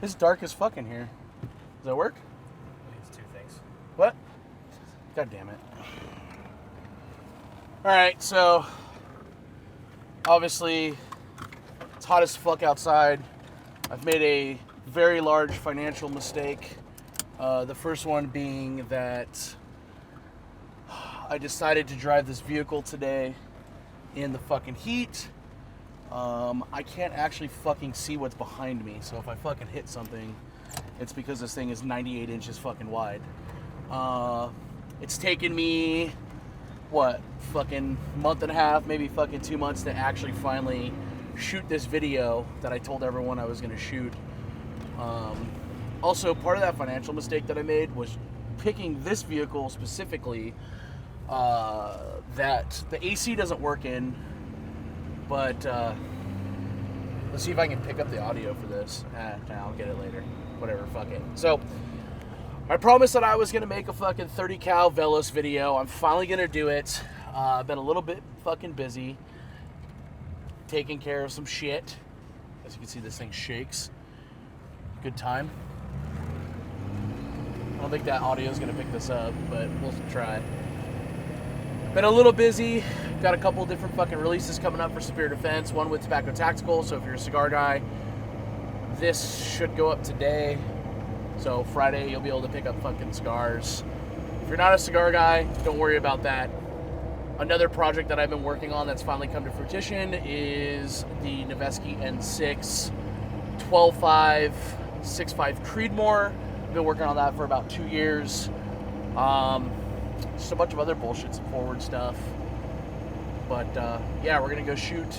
It's dark as fuck in here. Does that work? It's two things. What? God damn it. Alright, so obviously it's hot as fuck outside. I've made a very large financial mistake. The first one being that I decided to drive this vehicle today in the fucking heat. I can't actually fucking see what's behind me, so if I fucking hit something, it's because this thing is 98 inches fucking wide. It's taken me, fucking month and a half, maybe fucking 2 months to actually finally shoot this video that I told everyone I was going to shoot. Also, part of that financial mistake that I made was picking this vehicle specifically that the AC doesn't work in, but let's see if I can pick up the audio for this. I'll get it later. Whatever, fuck it. So, I promised that I was going to make a fucking 30 cal Velos video. I'm finally going to do it. I've been a little bit fucking busy taking care of some shit. As you can see, this thing shakes. Good time. I don't think that audio is going to pick this up, but we'll try. Been a little busy. Got a couple different fucking releases coming up for Superior Defense. One with Tobacco Tactical, so if you're a cigar guy, this should go up today. So Friday, you'll be able to pick up fucking cigars. If you're not a cigar guy, don't worry about that. Another project that I've been working on that's finally come to fruition is the Noveske N6 12.5 6.5 Creedmoor. I've been working on that for about 2 years. Just a bunch of other bullshit, some forward stuff. But yeah, we're gonna go shoot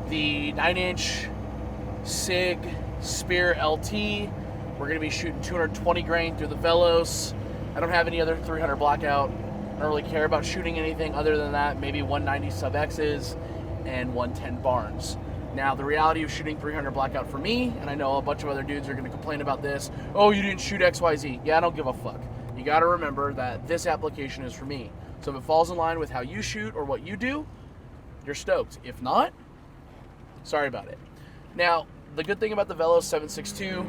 the 9-inch SIG Spear LT. We're gonna be shooting 220 grain through the Velos. I don't have any other 300 blackout. I don't really care about shooting anything other than that. Maybe 190 sub X's and 110 Barnes. Now, the reality of shooting 300 blackout for me, and I know a bunch of other dudes are gonna complain about this. Oh, you didn't shoot XYZ. Yeah, I don't give a fuck. You gotta remember that this application is for me. So if it falls in line with how you shoot or what you do, you're stoked. If not, sorry about it. Now, the good thing about the Velos 762,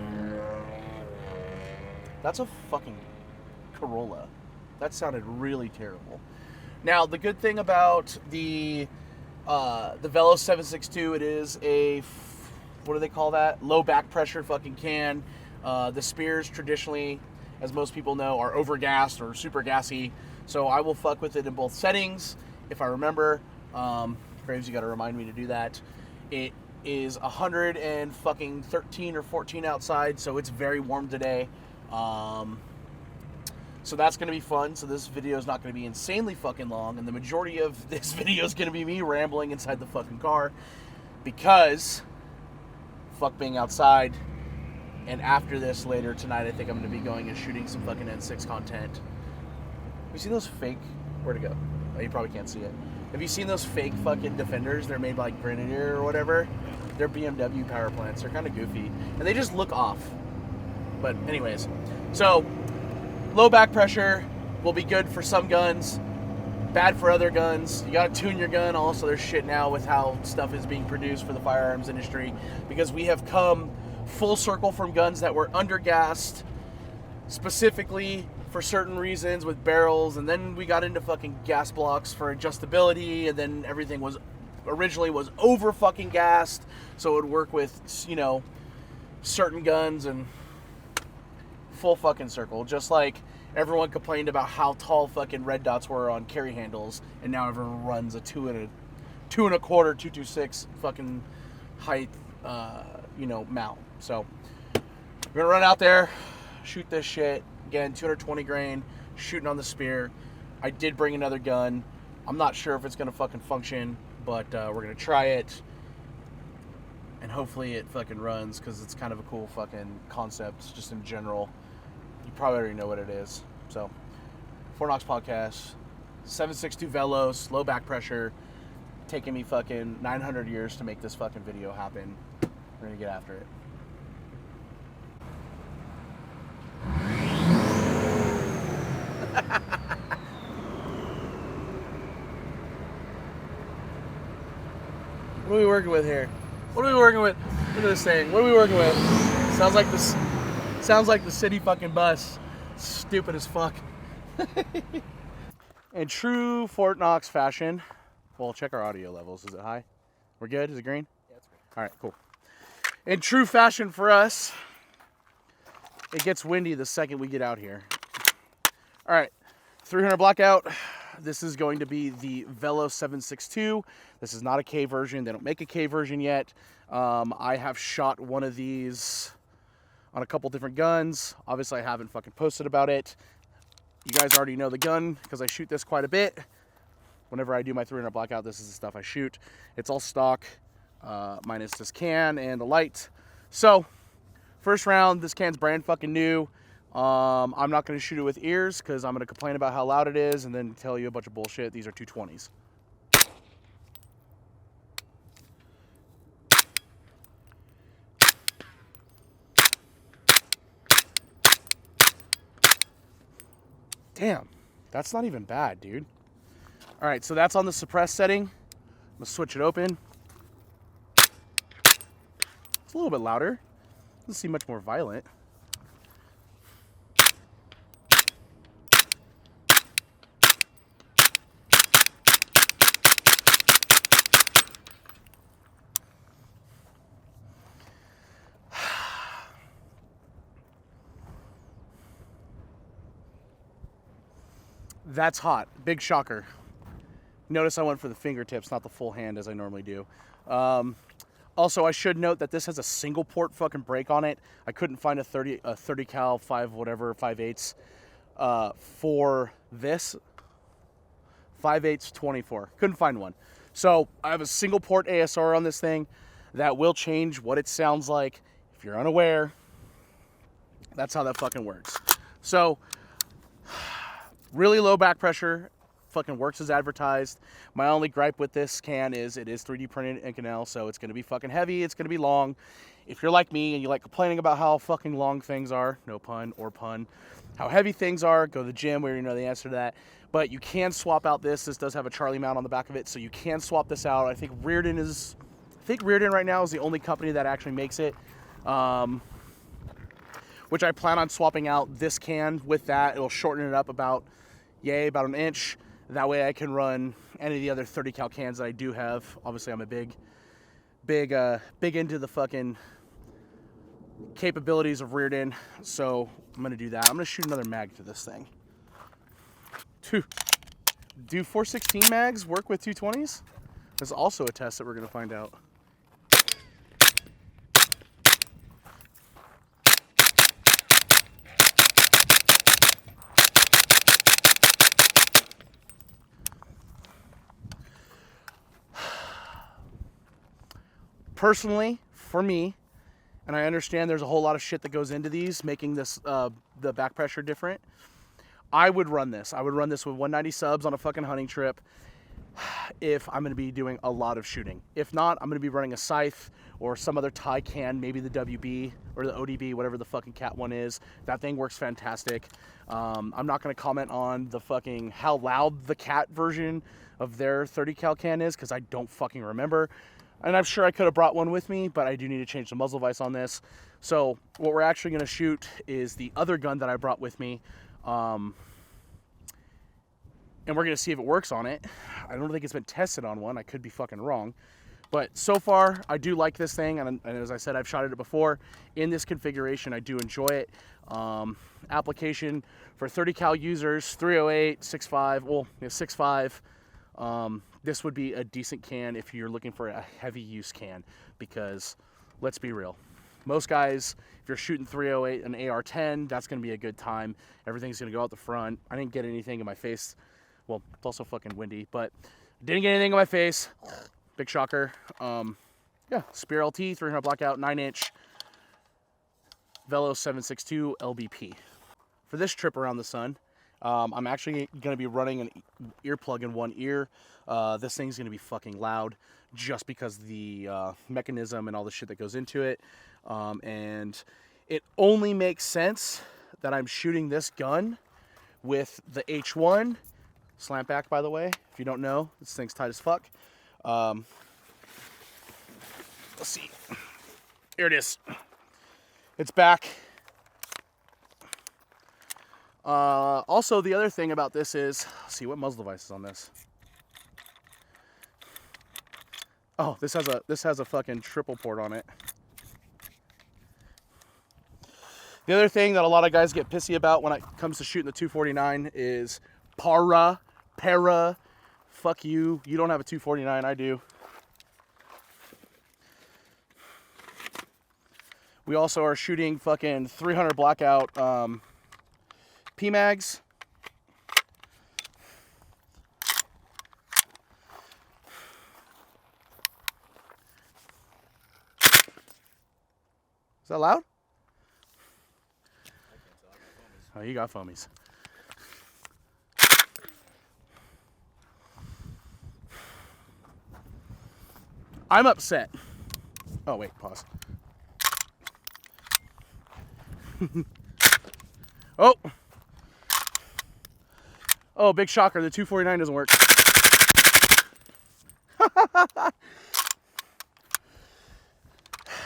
that's a fucking Corolla. That sounded really terrible. Now, the good thing about the Velos 762, it is a, what do they call that? Low back pressure fucking can. The Spears traditionally, as most people know, are overgassed or super gassy. So I will fuck with it in both settings, if I remember. Graves, you gotta remind me to do that. It is 113 or 14 outside, so it's very warm today. So that's gonna be fun. So this video is not gonna be insanely fucking long, and the majority of this video is gonna be me rambling inside the fucking car because fuck being outside. And after this, later tonight, I think I'm gonna be going and shooting some fucking N6 content. Have you seen those fake? Where'd it go? Oh, you probably can't see it. Have you seen those fake fucking Defenders? They're made by like Grenadier or whatever. They're BMW power plants. They're kind of goofy. And they just look off. But anyways. So, low back pressure will be good for some guns. Bad for other guns. You gotta tune your gun. Also, there's shit now with how stuff is being produced for the firearms industry. Because we have come full circle from guns that were undergassed. Specifically for certain reasons with barrels, and then we got into fucking gas blocks for adjustability, and then everything was originally was over fucking gassed, so it would work with, you know, certain guns, and full fucking circle. Just like everyone complained about how tall fucking red dots were on carry handles, and now everyone runs a 2.25 226 fucking height you know, mount. So we're gonna run out there, shoot this shit. Again, 220 grain, shooting on the Spear. I did bring another gun. I'm not sure if it's gonna fucking function, but we're gonna try it. And hopefully it fucking runs, because it's kind of a cool fucking concept, just in general. You probably already know what it is. So, Fort Knox Podcast, 762 Velos, low back pressure. Taking me fucking 900 years to make this fucking video happen. We're gonna get after it. What are we working with here? What are we working with? Look at this thing. What are we working with? Sounds like this. Sounds like the city fucking bus. Stupid as fuck. In true Fort Knox fashion, well, check our audio levels. Is it high? We're good? Is it green? Yeah, it's great. All right, cool. In true fashion for us, it gets windy the second we get out here. All right, 300 blackout. This is going to be the Velos 762. This is not a K version. They don't make a K version yet. I have shot one of these on a couple different guns. Obviously, I haven't fucking posted about it. You guys already know the gun because I shoot this quite a bit. Whenever I do my 300 blackout, this is the stuff I shoot. It's all stock, minus this can and the light. So, first round, this can's brand fucking new. I'm not going to shoot it with ears because I'm going to complain about how loud it is and then tell you a bunch of bullshit. These are 220s. Damn, that's not even bad, dude. All right, so that's on the suppress setting. I'm gonna switch it open. It's a little bit louder. Doesn't seem much more violent. That's hot. Big shocker. Notice I went for the fingertips, not the full hand as I normally do. Also, I should note that this has a single port fucking brake on it. I couldn't find a 30 cal 5/8 for this. 5/8 24. Couldn't find one. So I have a single port ASR on this thing that will change what it sounds like. If you're unaware, that's how that fucking works. So really low back pressure, fucking works as advertised. My only gripe with this can is it is 3D printed in Inconel, so it's gonna be fucking heavy, it's gonna be long. If you're like me and you like complaining about how fucking long things are, no pun or pun, how heavy things are, go to the gym, we already know the answer to that. But you can swap out this. This does have a Charlie mount on the back of it, so you can swap this out. I think Reardon right now is the only company that actually makes it. Which I plan on swapping out this can with that. It'll shorten it up about an inch. That way I can run any of the other 30 cal cans that I do have. Obviously I'm a big into the fucking capabilities of Reardon. So I'm gonna do that. I'm gonna shoot another mag to this thing. Do 416 mags work with 220s? There's also a test that we're gonna find out. Personally, for me, and I understand there's a whole lot of shit that goes into these, making this the back pressure different. I would run this. I would run this with 190 subs on a fucking hunting trip if I'm going to be doing a lot of shooting. If not, I'm going to be running a scythe or some other tie can, maybe the WB or the ODB, whatever the fucking cat one is. That thing works fantastic. I'm not going to comment on the fucking how loud the cat version of their 30 cal can is because I don't fucking remember. And I'm sure I could have brought one with me, but I do need to change the muzzle vise on this. So what we're actually going to shoot is the other gun that I brought with me. And we're going to see if it works on it. I don't think it's been tested on one. I could be fucking wrong. But so far, I do like this thing. And as I said, I've shot it before. In this configuration, I do enjoy it. Application for 30 cal users, 308, 6.5, well, 6.5. This would be a decent can if you're looking for a heavy use can, because let's be real. Most guys, if you're shooting 308 and AR-10, that's going to be a good time. Everything's going to go out the front. I didn't get anything in my face. Well, it's also fucking windy, but didn't get anything in my face. Big shocker. Yeah, Spear LT, 300 blackout, 9-inch, Velos 762 LBP. For this trip around the sun, I'm actually going to be running an earplug in one ear. This thing's going to be fucking loud just because the mechanism and all the shit that goes into it. And it only makes sense that I'm shooting this gun with the H1. Slant back, by the way. If you don't know, this thing's tight as fuck. Let's see. Here it is. It's back. Also, the other thing about this is, let's see what muzzle device is on this. Oh, this has a fucking triple port on it. The other thing that a lot of guys get pissy about when it comes to shooting the 249 is para. Fuck you. You don't have a 249. I do. We also are shooting fucking 300 blackout PMags. Is that loud? Oh, you got foamies. I'm upset. Oh, wait, pause. Oh. Oh, big shocker. The 249 doesn't work.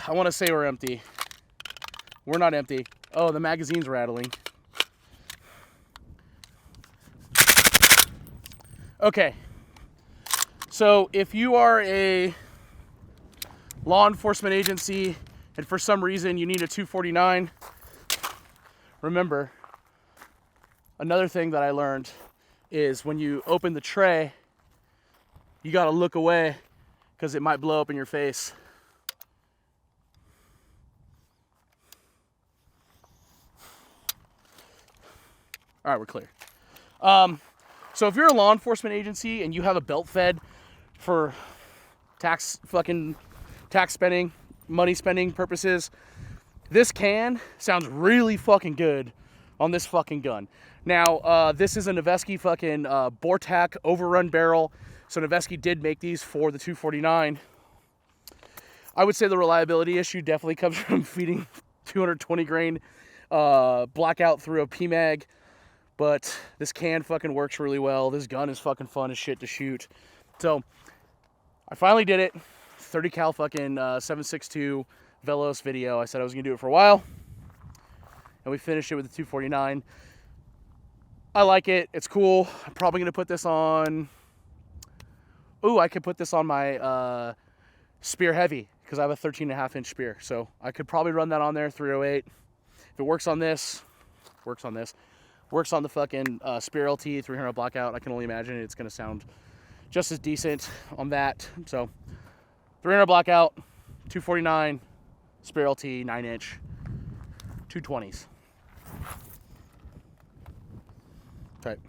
I want to say we're empty. We're not empty. Oh, the magazine's rattling. Okay. So if you are a law enforcement agency and for some reason you need a 249, remember, another thing that I learned is when you open the tray, you got to look away because it might blow up in your face. All right, we're clear. So if you're a law enforcement agency and you have a belt fed for tax spending, money spending purposes, this can sounds really fucking good on this fucking gun. Now, this is a Noveske fucking Bortac overrun barrel. So Noveske did make these for the 249. I would say the reliability issue definitely comes from feeding 220 grain blackout through a PMag. But this can fucking works really well. This gun is fucking fun as shit to shoot. So I finally did it. 30 cal fucking 7.62 Velos video. I said I was gonna do it for a while, and we finished it with the 249. I like it. It's cool. I'm probably gonna put this on. Ooh, I could put this on my Spear Heavy because I have a 13.5-inch spear. So I could probably run that on there, 308. If it works on this, works on this. Works on the fucking Spear LT 300 blackout. I can only imagine it's going to sound just as decent on that. So 300 blackout, 249, Spear LT 9-inch, 220s. Okay.